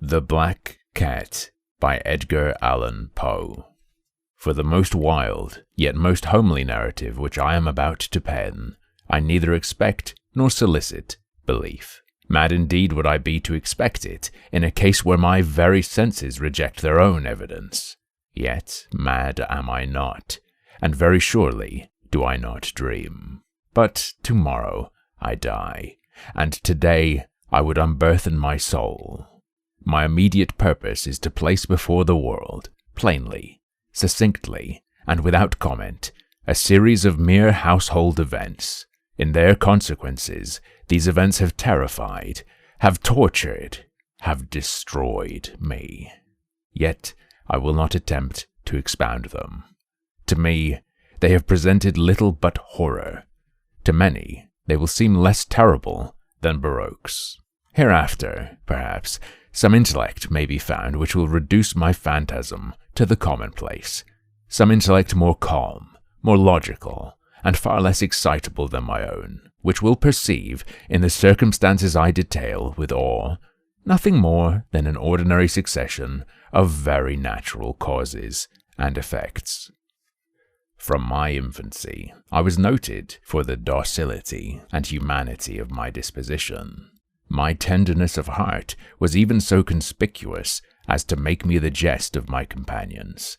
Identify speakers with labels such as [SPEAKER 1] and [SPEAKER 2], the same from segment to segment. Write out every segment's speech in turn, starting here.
[SPEAKER 1] The Black Cat by Edgar Allan Poe. For the most wild, yet most homely narrative which I am about to pen, I neither expect nor solicit belief. Mad indeed would I be to expect it, in a case where my very senses reject their own evidence. Yet mad am I not, and very surely do I not dream. But tomorrow I die, and today I would unburthen my soul. My immediate purpose is to place before the world, plainly, succinctly, and without comment, a series of mere household events. In their consequences, these events have terrified, have tortured, have destroyed me. Yet I will not attempt to expound them. To me, they have presented little but horror. To many, they will seem less terrible than Baroque's. Hereafter, perhaps, some intellect may be found which will reduce my phantasm to the commonplace. Some intellect more calm, more logical, and far less excitable than my own, which will perceive, in the circumstances I detail with awe, nothing more than an ordinary succession of very natural causes and effects. From my infancy, I was noted for the docility and humanity of my disposition. My tenderness of heart was even so conspicuous as to make me the jest of my companions.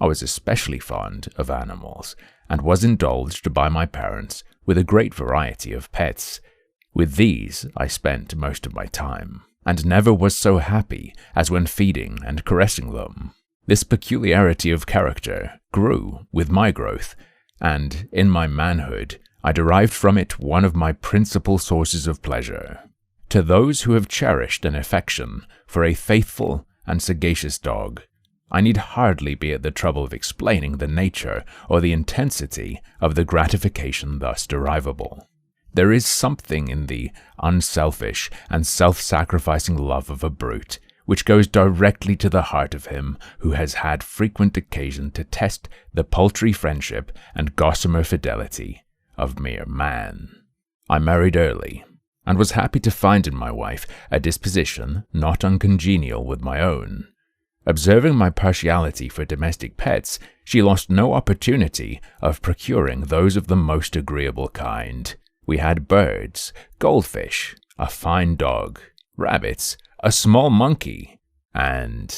[SPEAKER 1] I was especially fond of animals, and was indulged by my parents with a great variety of pets. With these I spent most of my time, and never was so happy as when feeding and caressing them. This peculiarity of character grew with my growth, and in my manhood I derived from it one of my principal sources of pleasure. To those who have cherished an affection for a faithful and sagacious dog, I need hardly be at the trouble of explaining the nature or the intensity of the gratification thus derivable. There is something in the unselfish and self-sacrificing love of a brute which goes directly to the heart of him who has had frequent occasion to test the paltry friendship and gossamer fidelity of mere man. I married early, and was happy to find in my wife a disposition not uncongenial with my own. Observing my partiality for domestic pets, she lost no opportunity of procuring those of the most agreeable kind. We had birds, goldfish, a fine dog, rabbits, a small monkey, and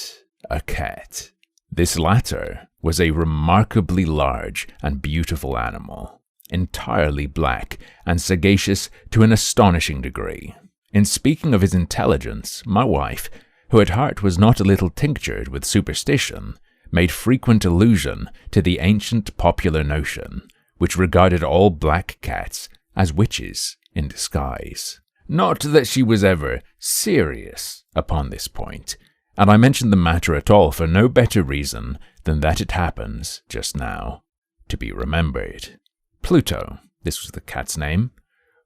[SPEAKER 1] a cat. This latter was a remarkably large and beautiful animal, entirely black and sagacious to an astonishing degree. In speaking of his intelligence, my wife, who at heart was not a little tinctured with superstition, made frequent allusion to the ancient popular notion, which regarded all black cats as witches in disguise. Not that she was ever serious upon this point, and I mention the matter at all for no better reason than that it happens, just now, to be remembered. Pluto, this was the cat's name,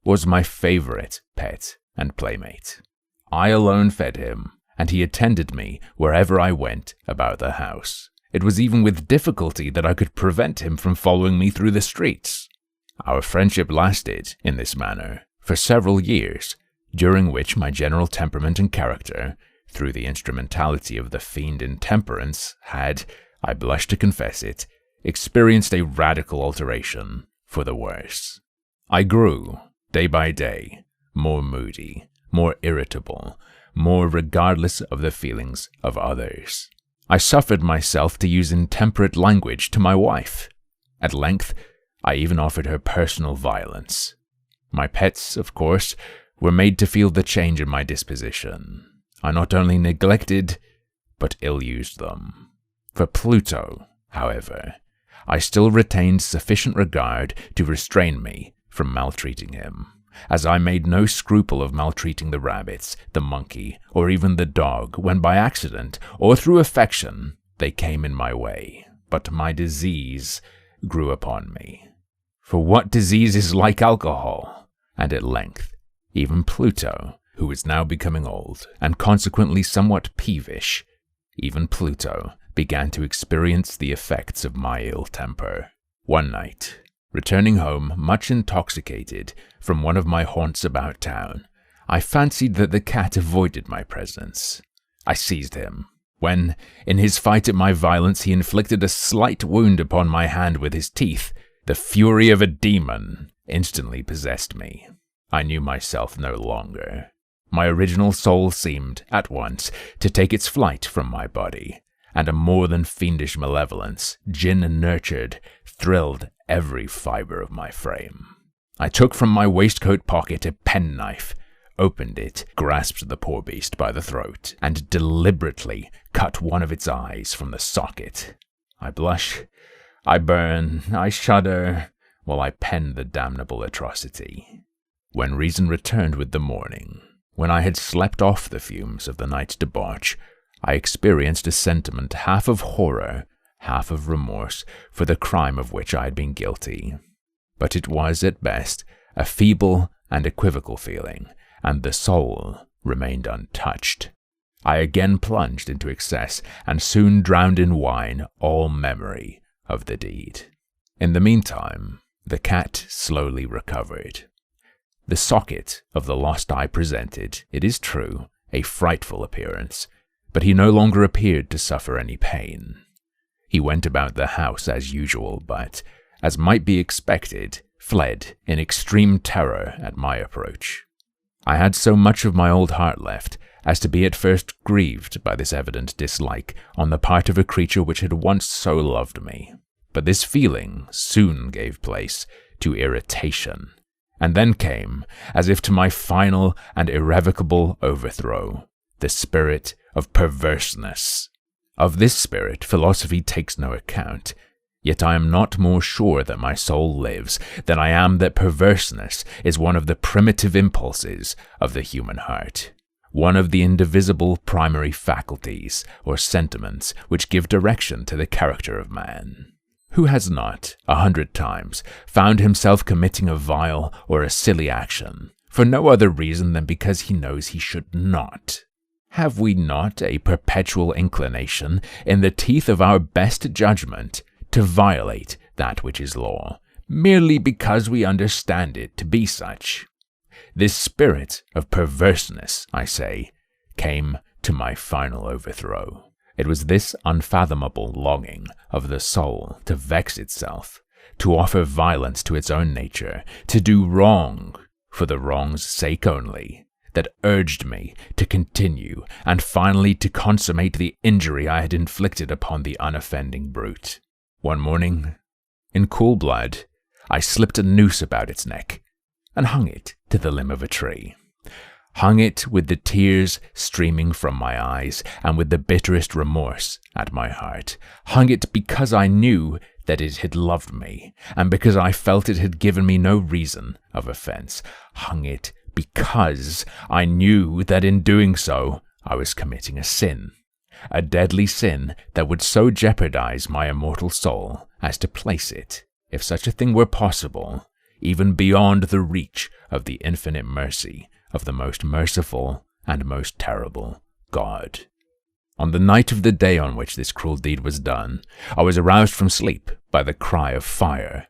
[SPEAKER 1] was my favorite pet and playmate. I alone fed him, and he attended me wherever I went about the house. It was even with difficulty that I could prevent him from following me through the streets. Our friendship lasted, in this manner, for several years, during which my general temperament and character, through the instrumentality of the fiend intemperance, had, I blush to confess it, experienced a radical alteration for the worse. I grew, day by day, more moody, more irritable, more regardless of the feelings of others. I suffered myself to use intemperate language to my wife. At length, I even offered her personal violence. My pets, of course, were made to feel the change in my disposition. I not only neglected, but ill-used them. For Pluto, however, I still retained sufficient regard to restrain me from maltreating him, as I made no scruple of maltreating the rabbits, the monkey, or even the dog, when by accident, or through affection, they came in my way. But my disease grew upon me. For what disease is like alcohol? And at length, even Pluto, who was now becoming old, and consequently somewhat peevish, even Pluto began to experience the effects of my ill temper. One night, returning home much intoxicated from one of my haunts about town, I fancied that the cat avoided my presence. I seized him. When, in his fight at my violence, he inflicted a slight wound upon my hand with his teeth, the fury of a demon instantly possessed me. I knew myself no longer. My original soul seemed, at once, to take its flight from my body, and a more than fiendish malevolence, gin-nurtured, thrilled every fibre of my frame. I took from my waistcoat pocket a penknife, opened it, grasped the poor beast by the throat, and deliberately cut one of its eyes from the socket. I blush, I burn, I shudder, while I pen the damnable atrocity. When reason returned with the morning, when I had slept off the fumes of the night's debauch, I experienced a sentiment half of horror, half of remorse for the crime of which I had been guilty. But it was, at best, a feeble and equivocal feeling, and the soul remained untouched. I again plunged into excess, and soon drowned in wine all memory of the deed. In the meantime, the cat slowly recovered. The socket of the lost eye presented, it is true, a frightful appearance, but he no longer appeared to suffer any pain. He went about the house as usual, but, as might be expected, fled in extreme terror at my approach. I had so much of my old heart left as to be at first grieved by this evident dislike on the part of a creature which had once so loved me. But this feeling soon gave place to irritation, and then came, as if to my final and irrevocable overthrow, the spirit of perverseness. Of this spirit philosophy takes no account, yet I am not more sure that my soul lives than I am that perverseness is one of the primitive impulses of the human heart, one of the indivisible primary faculties or sentiments which give direction to the character of man. Who has not, 100 times, found himself committing a vile or a silly action, for no other reason than because he knows he should not? Have we not a perpetual inclination, in the teeth of our best judgment, to violate that which is law, merely because we understand it to be such? This spirit of perverseness, I say, came to my final overthrow. It was this unfathomable longing of the soul to vex itself, to offer violence to its own nature, to do wrong for the wrong's sake only, that urged me to continue and finally to consummate the injury I had inflicted upon the unoffending brute. One morning, in cool blood, I slipped a noose about its neck and hung it to the limb of a tree. Hung it with the tears streaming from my eyes and with the bitterest remorse at my heart. Hung it because I knew that it had loved me, and because I felt it had given me no reason of offense. Hung it because I knew that in doing so I was committing a sin, a deadly sin that would so jeopardize my immortal soul as to place it, if such a thing were possible, even beyond the reach of the infinite mercy of the most merciful and most terrible God. On the night of the day on which this cruel deed was done, I was aroused from sleep by the cry of fire.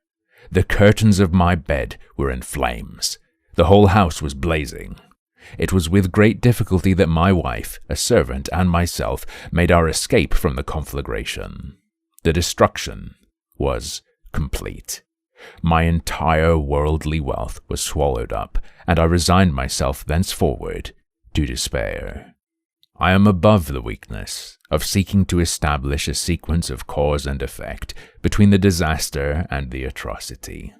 [SPEAKER 1] The curtains of my bed were in flames. The whole house was blazing. It was with great difficulty that my wife, a servant, and myself made our escape from the conflagration. The destruction was complete. My entire worldly wealth was swallowed up, and I resigned myself thenceforward to despair. I am above the weakness of seeking to establish a sequence of cause and effect between the disaster and the atrocity,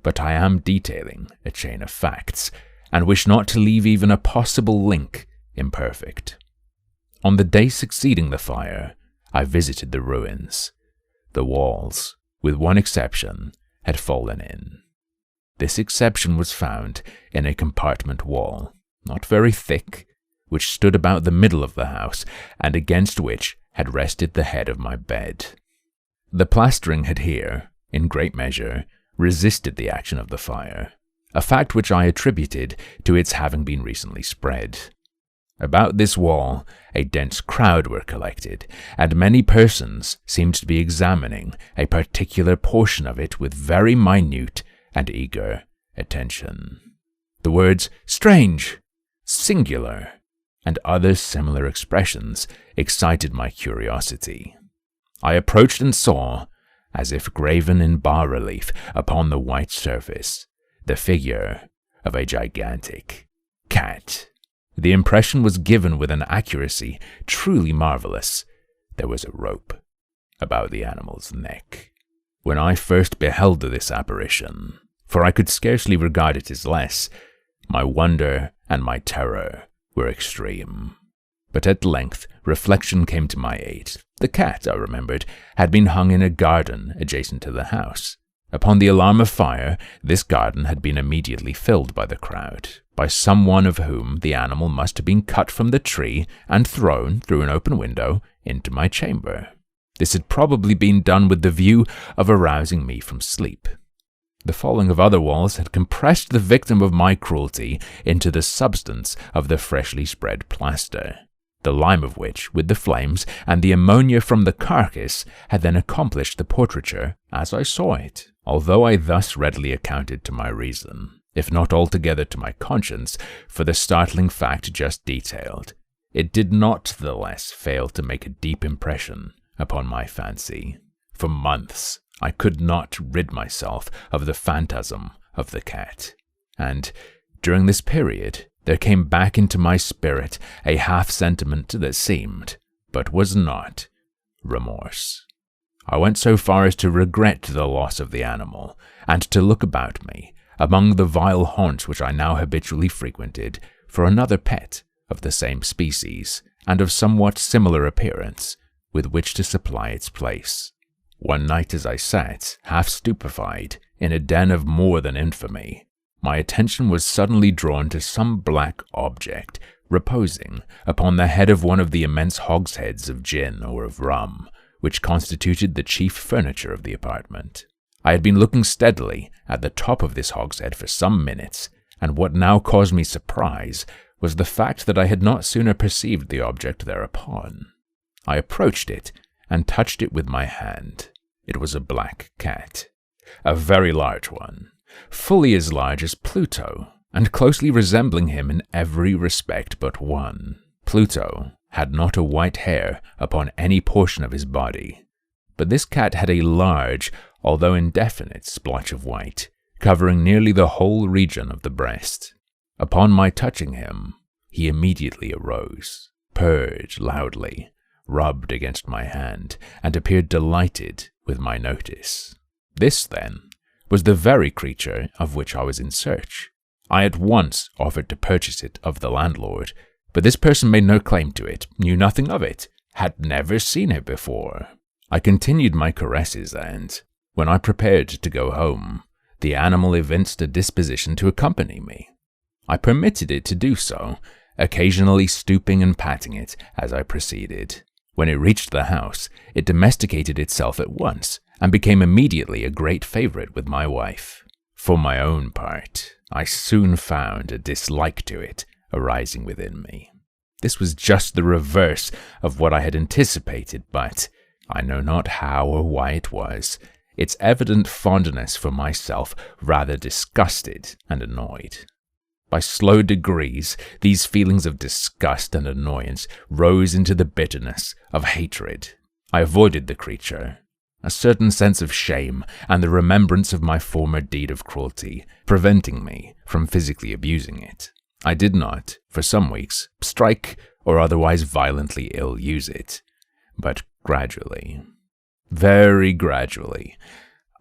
[SPEAKER 1] but I am detailing a chain of facts, and wish not to leave even a possible link imperfect. On the day succeeding the fire, I visited the ruins. The walls, with one exception, had fallen in. This exception was found in a compartment wall, not very thick, which stood about the middle of the house, and against which had rested the head of my bed. The plastering had here, in great measure, resisted the action of the fire, a fact which I attributed to its having been recently spread. About this wall a dense crowd were collected, and many persons seemed to be examining a particular portion of it with very minute and eager attention. The words "strange," "singular," and other similar expressions excited my curiosity. I approached and saw, as if graven in bas-relief upon the white surface, the figure of a gigantic cat. The impression was given with an accuracy truly marvelous. There was a rope about the animal's neck. When I first beheld this apparition, for I could scarcely regard it as less, my wonder and my terror were extreme. But at length reflection came to my aid. The cat, I remembered, had been hung in a garden adjacent to the house. Upon the alarm of fire, this garden had been immediately filled by the crowd, by someone of whom the animal must have been cut from the tree and thrown through an open window into my chamber. This had probably been done with the view of arousing me from sleep. The falling of other walls had compressed the victim of my cruelty into the substance of the freshly spread plaster, the lime of which, with the flames and the ammonia from the carcass, had then accomplished the portraiture as I saw it. Although I thus readily accounted to my reason, if not altogether to my conscience, for the startling fact just detailed, it did not the less fail to make a deep impression upon my fancy. For months I could not rid myself of the phantasm of the cat, and during this period there came back into my spirit a half-sentiment that seemed, but was not, remorse. I went so far as to regret the loss of the animal, and to look about me, among the vile haunts which I now habitually frequented, for another pet of the same species, and of somewhat similar appearance, with which to supply its place. One night as I sat, half stupefied, in a den of more than infamy, my attention was suddenly drawn to some black object reposing upon the head of one of the immense hogsheads of gin or of rum, which constituted the chief furniture of the apartment. I had been looking steadily at the top of this hogshead for some minutes, and what now caused me surprise was the fact that I had not sooner perceived the object thereupon. I approached it and touched it with my hand. It was a black cat, a very large one, fully as large as Pluto, and closely resembling him in every respect but one. Pluto had not a white hair upon any portion of his body, but this cat had a large, although indefinite, splotch of white, covering nearly the whole region of the breast. Upon my touching him, he immediately arose, purred loudly, rubbed against my hand, and appeared delighted with my notice. This, then, was the very creature of which I was in search. I at once offered to purchase it of the landlord, but this person made no claim to it, knew nothing of it, had never seen it before. I continued my caresses, and, when I prepared to go home, the animal evinced a disposition to accompany me. I permitted it to do so, occasionally stooping and patting it as I proceeded. When it reached the house, it domesticated itself at once, and became immediately a great favorite with my wife. For my own part, I soon found a dislike to it arising within me. This was just the reverse of what I had anticipated, but I know not how or why it was. Its evident fondness for myself rather disgusted and annoyed. By slow degrees, these feelings of disgust and annoyance rose into the bitterness of hatred. I avoided the creature, a certain sense of shame and the remembrance of my former deed of cruelty preventing me from physically abusing it. I did not, for some weeks, strike or otherwise violently ill-use it, but gradually, very gradually,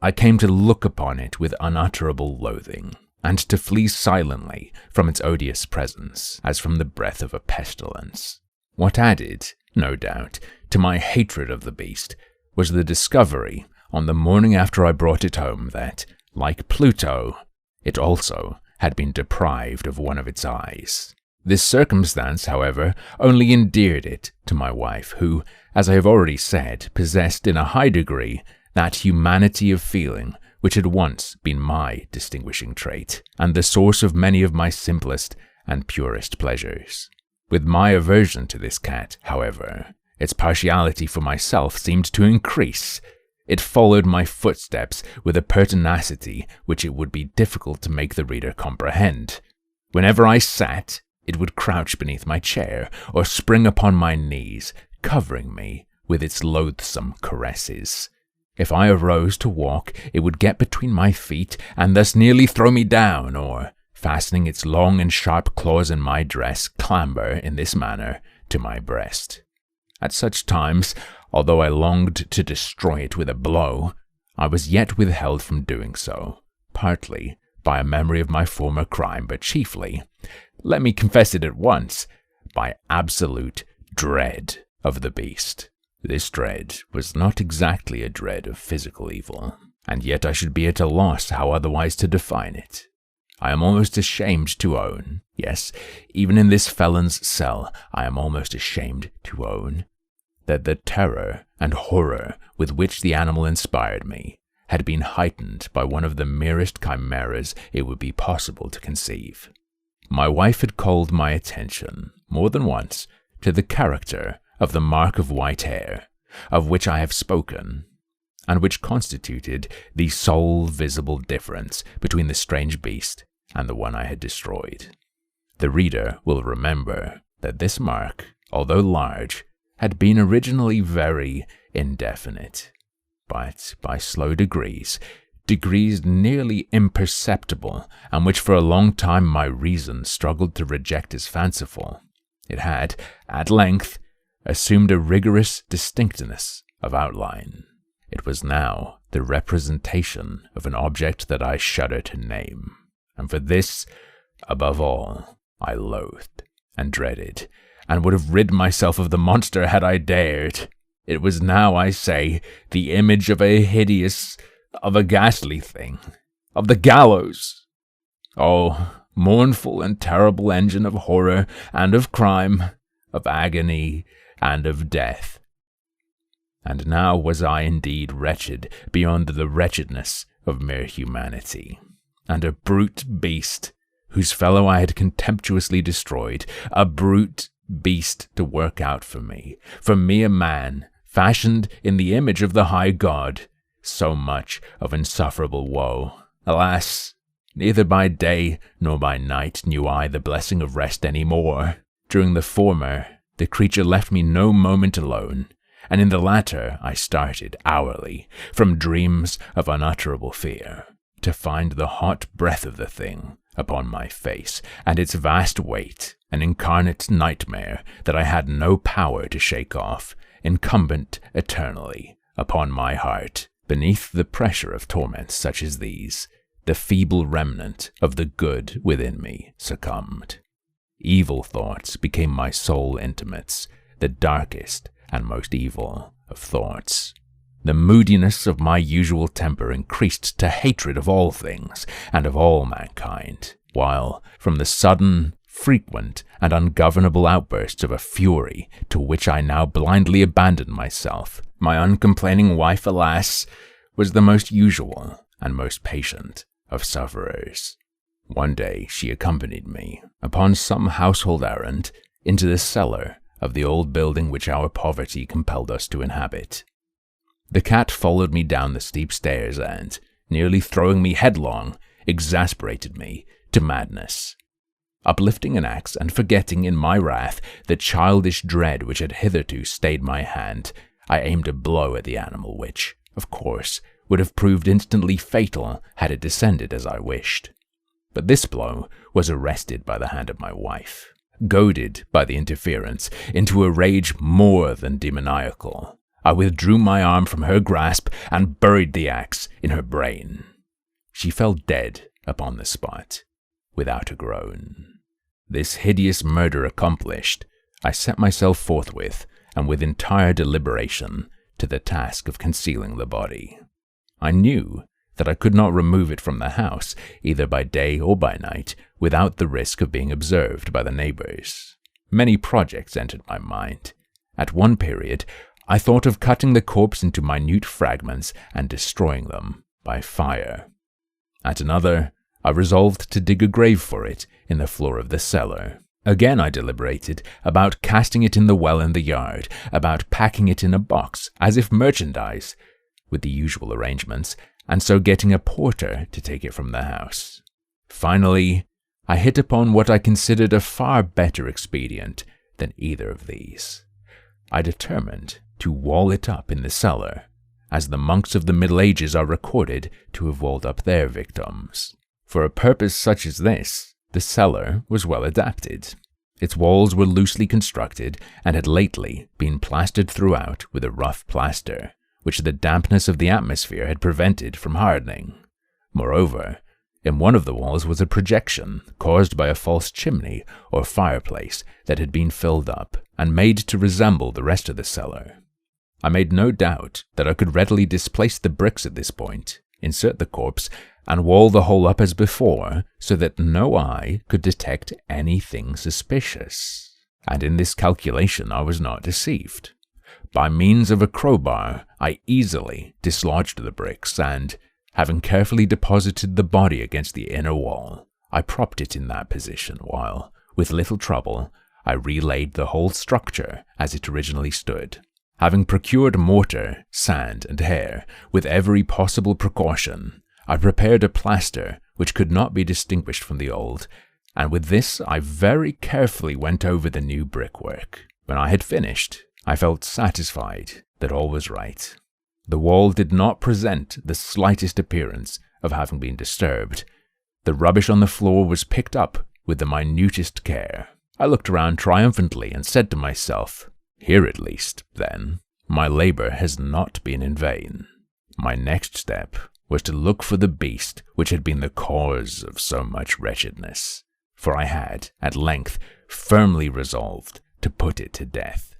[SPEAKER 1] I came to look upon it with unutterable loathing, and to flee silently from its odious presence, as from the breath of a pestilence. What added, no doubt, to my hatred of the beast was the discovery, on the morning after I brought it home, that, like Pluto, it also had been deprived of one of its eyes. This circumstance, however, only endeared it to my wife, who, as I have already said, possessed in a high degree that humanity of feeling which had once been my distinguishing trait, and the source of many of my simplest and purest pleasures. With my aversion to this cat, however, its partiality for myself seemed to increase. It followed my footsteps with a pertinacity which it would be difficult to make the reader comprehend. Whenever I sat, it would crouch beneath my chair or spring upon my knees, covering me with its loathsome caresses. If I arose to walk, it would get between my feet and thus nearly throw me down, or, fastening its long and sharp claws in my dress, clamber in this manner to my breast. At such times, although I longed to destroy it with a blow, I was yet withheld from doing so, partly by a memory of my former crime, but chiefly, let me confess it at once, by absolute dread of the beast. This dread was not exactly a dread of physical evil, and yet I should be at a loss how otherwise to define it. I am almost ashamed to own, yes, even in this felon's cell, I am almost ashamed to own, that the terror and horror with which the animal inspired me had been heightened by one of the merest chimeras it would be possible to conceive. My wife had called my attention, more than once, to the character of the mark of white hair, of which I have spoken, and which constituted the sole visible difference between the strange beast and the one I had destroyed. The reader will remember that this mark, although large, had been originally very indefinite, but by slow degrees nearly imperceptible, and which for a long time my reason struggled to reject as fanciful, it had, at length, assumed a rigorous distinctness of outline. It was now the representation of an object that I shudder to name, and for this, above all, I loathed and dreaded, and would have rid myself of the monster had I dared. It was now, I say, the image of a ghastly thing, of the gallows. Oh, mournful and terrible engine of horror and of crime, of agony and of death. And now was I indeed wretched beyond the wretchedness of mere humanity, and a brute beast, whose fellow I had contemptuously destroyed, a brute beast to work out for me a man, fashioned in the image of the high God, so much of insufferable woe. Alas, neither by day nor by night knew I the blessing of rest any more. During the former, the creature left me no moment alone, and in the latter I started hourly from dreams of unutterable fear, to find the hot breath of the thing upon my face, and its vast weight, an incarnate nightmare that I had no power to shake off, incumbent eternally upon my heart. Beneath the pressure of torments such as these, the feeble remnant of the good within me succumbed. Evil thoughts became my sole intimates, the darkest and most evil of thoughts. The moodiness of my usual temper increased to hatred of all things and of all mankind, while, from the sudden, frequent, and ungovernable outbursts of a fury to which I now blindly abandoned myself, my uncomplaining wife, alas, was the most usual and most patient of sufferers. One day she accompanied me, upon some household errand, into the cellar of the old building which our poverty compelled us to inhabit. The cat followed me down the steep stairs and, nearly throwing me headlong, exasperated me to madness. Uplifting an axe and forgetting in my wrath the childish dread which had hitherto stayed my hand, I aimed a blow at the animal which, of course, would have proved instantly fatal had it descended as I wished. But this blow was arrested by the hand of my wife, goaded by the interference into a rage more than demoniacal. I withdrew my arm from her grasp and buried the axe in her brain. She fell dead upon the spot, without a groan. This hideous murder accomplished, I set myself forthwith, and with entire deliberation, to the task of concealing the body. I knew that I could not remove it from the house, either by day or by night, without the risk of being observed by the neighbors. Many projects entered my mind. At one period, I thought of cutting the corpse into minute fragments and destroying them by fire. At another, I resolved to dig a grave for it in the floor of the cellar. Again I deliberated about casting it in the well in the yard, about packing it in a box, as if merchandise, with the usual arrangements, and so getting a porter to take it from the house. Finally, I hit upon what I considered a far better expedient than either of these. I determined to wall it up in the cellar, as the monks of the Middle Ages are recorded to have walled up their victims. For a purpose such as this, the cellar was well adapted. Its walls were loosely constructed and had lately been plastered throughout with a rough plaster, which the dampness of the atmosphere had prevented from hardening. Moreover, in one of the walls was a projection caused by a false chimney or fireplace that had been filled up and made to resemble the rest of the cellar. I made no doubt that I could readily displace the bricks at this point, insert the corpse, and wall the whole up as before so that no eye could detect anything suspicious. And in this calculation I was not deceived. By means of a crowbar, I easily dislodged the bricks and, having carefully deposited the body against the inner wall, I propped it in that position while, with little trouble, I relaid the whole structure as it originally stood. Having procured mortar, sand, and hair with every possible precaution, I prepared a plaster which could not be distinguished from the old, and with this I very carefully went over the new brickwork. When I had finished, I felt satisfied that all was right. The wall did not present the slightest appearance of having been disturbed. The rubbish on the floor was picked up with the minutest care. I looked around triumphantly and said to myself, "Here at least, then, my labor has not been in vain." My next step was to look for the beast which had been the cause of so much wretchedness, for I had, at length, firmly resolved to put it to death.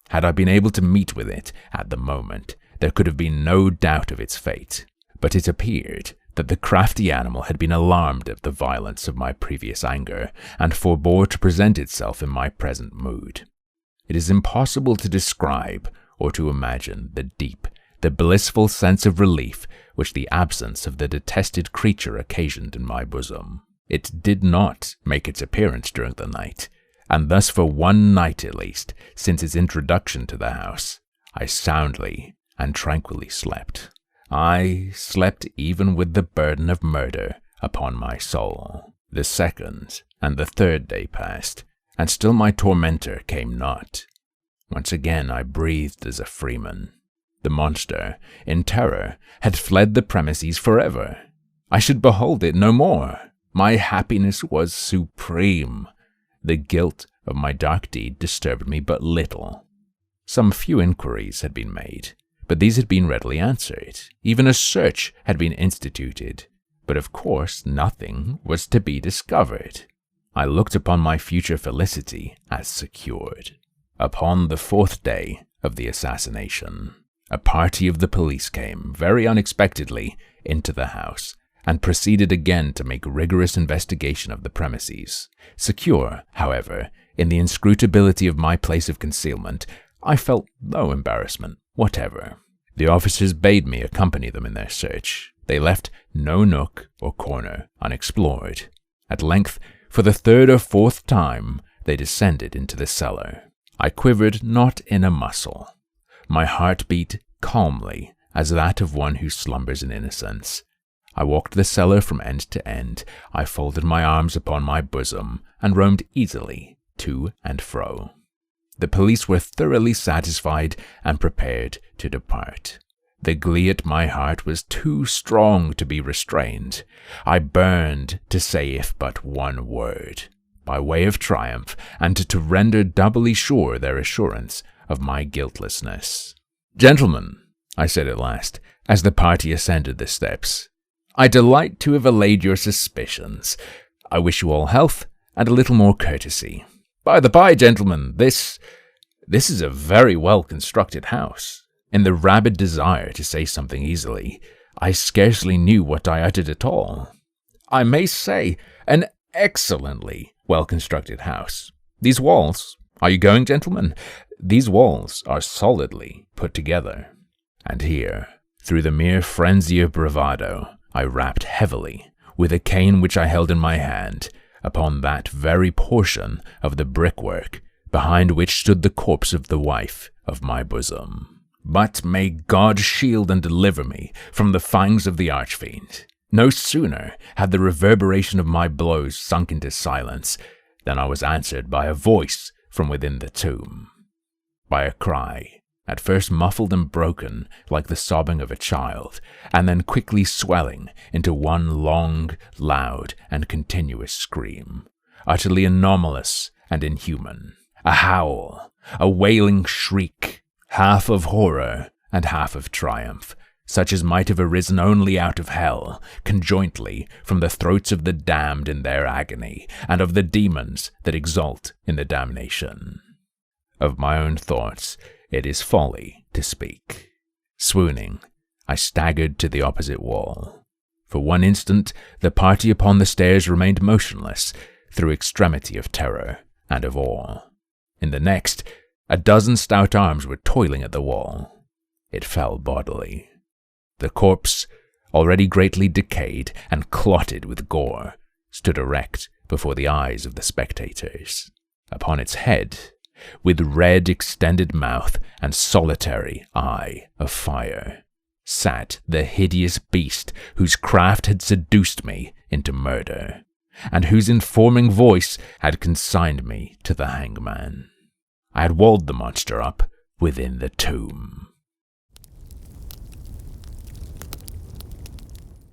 [SPEAKER 1] Had I been able to meet with it at the moment, there could have been no doubt of its fate, but it appeared that the crafty animal had been alarmed at the violence of my previous anger, and forbore to present itself in my present mood. It is impossible to describe or to imagine the deep, the blissful sense of relief which the absence of the detested creature occasioned in my bosom. It did not make its appearance during the night, and thus for one night at least, since its introduction to the house, I soundly and tranquilly slept. I slept even with the burden of murder upon my soul. The second and the third day passed, and still my tormentor came not. Once again I breathed as a freeman. The monster, in terror, had fled the premises forever. I should behold it no more. My happiness was supreme. The guilt of my dark deed disturbed me but little. Some few inquiries had been made, but these had been readily answered. Even a search had been instituted, but of course nothing was to be discovered. I looked upon my future felicity as secured. Upon the fourth day of the assassination, a party of the police came, very unexpectedly, into the house, and proceeded again to make rigorous investigation of the premises. Secure, however, in the inscrutability of my place of concealment, I felt no embarrassment whatever. The officers bade me accompany them in their search. They left no nook or corner unexplored. At length, for the third or fourth time, they descended into the cellar. I quivered not in a muscle. My heart beat calmly as that of one who slumbers in innocence. I walked the cellar from end to end. I folded my arms upon my bosom and roamed easily to and fro. The police were thoroughly satisfied and prepared to depart. The glee at my heart was too strong to be restrained. I burned to say if but one word, by way of triumph, and to render doubly sure their assurance of my guiltlessness. "Gentlemen," I said at last, as the party ascended the steps, "I delight to have allayed your suspicions. I wish you all health and a little more courtesy. By the by, gentlemen, this is a very well-constructed house. In the rabid desire to say something easily, I scarcely knew what I uttered at all. I may say, an excellently well-constructed house. These walls, are you going, gentlemen? These walls are solidly put together." And here, through the mere frenzy of bravado, I rapped heavily, with a cane which I held in my hand, upon that very portion of the brickwork behind which stood the corpse of the wife of my bosom. But may God shield and deliver me from the fangs of the archfiend. No sooner had the reverberation of my blows sunk into silence than I was answered by a voice from within the tomb. By a cry, at first muffled and broken like the sobbing of a child, and then quickly swelling into one long, loud, and continuous scream, utterly anomalous and inhuman. A howl, a wailing shriek, half of horror and half of triumph, such as might have arisen only out of hell, conjointly from the throats of the damned in their agony, and of the demons that exult in the damnation. Of my own thoughts, it is folly to speak. Swooning, I staggered to the opposite wall. For one instant, the party upon the stairs remained motionless, through extremity of terror and of awe. In the next, a dozen stout arms were toiling at the wall. It fell bodily. The corpse, already greatly decayed and clotted with gore, stood erect before the eyes of the spectators. Upon its head, with red extended mouth and solitary eye of fire, sat the hideous beast whose craft had seduced me into murder, and whose informing voice had consigned me to the hangman. I had walled the monster up within the tomb.